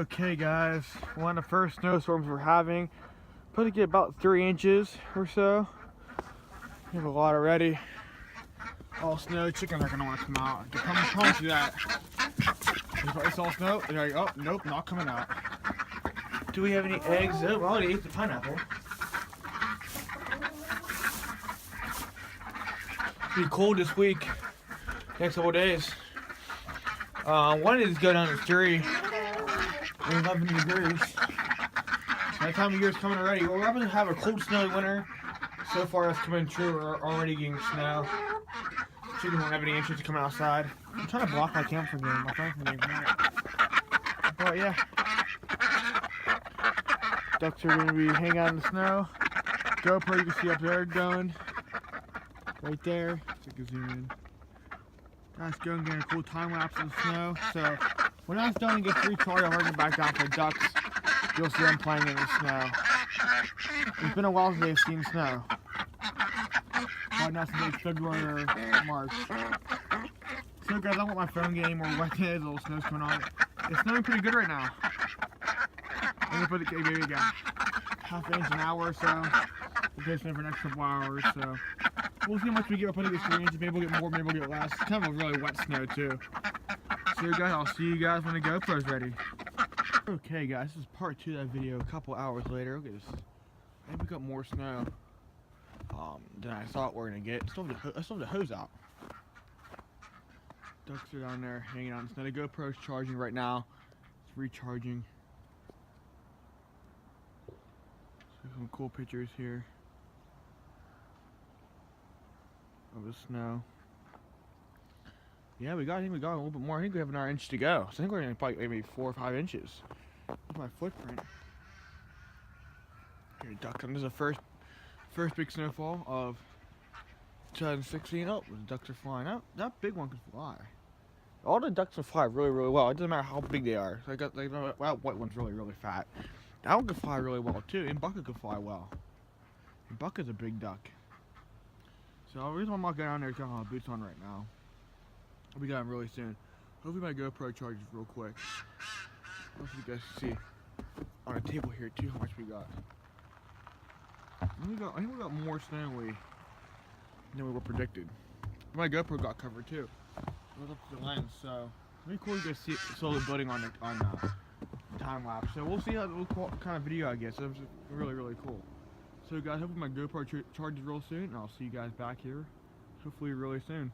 Okay guys, one of the first snowstorms we're having. Probably get about 3 inches or so. We have a lot already. All snow, chickens are gonna want to come out. I can promise you that. It's all snow. They're like, oh, nope, not coming out. Do we have any eggs? Oh, we already ate the pineapple. It'll be cold this week. Next couple days. One is going down to 3. 11 degrees. That time of year is coming already. We're going to have a cold, snowy winter. So far, that's coming true. We're already getting snow. Chickens won't have any interest to come outside. I'm trying to block my camera from getting my phone from getting it. But yeah, ducks are going to be hanging out in the snow. GoPro, you can see up there going right there. So you can zoom in. Guys, going getting a cool time lapse of the snow. So when I was done and get recharged, I'm working back down for ducks. You'll see them playing in the snow. It's been a while since they've seen snow. Probably not since like February or March. So guys, I don't want my phone getting more wet than it is. A little snow's coming on. It's snowing pretty good right now. I'm gonna put the maybe again. Half inch an hour or so. It's gonna snow for the next couple hours, so we'll see how much we get. We'll put it 3 inches. Maybe we'll get more, maybe we'll get less. It's kind of a really wet snow too. So guys, I'll see you guys when the GoPro's ready. Okay guys, this is part 2 of that video. A couple hours later, look at this. Maybe we got more snow than I thought we were gonna get. I still have the hose out. Ducks are down there hanging out in the snow. The GoPro's charging right now. It's recharging. So some cool pictures here of the snow. Yeah, I think we got a little bit more. I think we have another inch to go. So I think we're gonna probably maybe 4 or 5 inches. Look at my footprint. Here, duck. This is the first big snowfall of 2016. Oh, the ducks are flying out. That big one can fly. All the ducks can fly really, really well. It doesn't matter how big they are. So I got that white one's really, really fat. That one can fly really well too. And Bucket can fly well. And Bucket's a big duck. So the reason why I'm not going down there is because I don't have boots on right now. I'll be down really soon. Hopefully my GoPro charges real quick. Hopefully you guys see on a table here too how much we got. I think we got more snow than we were predicted. My GoPro got covered too. It was up to the lens, so pretty cool. You guys see it slowly building on time lapse. So we'll see how what kind of video I get. So it's really, really cool. So guys, hopefully my GoPro charges real soon, and I'll see you guys back here hopefully really soon.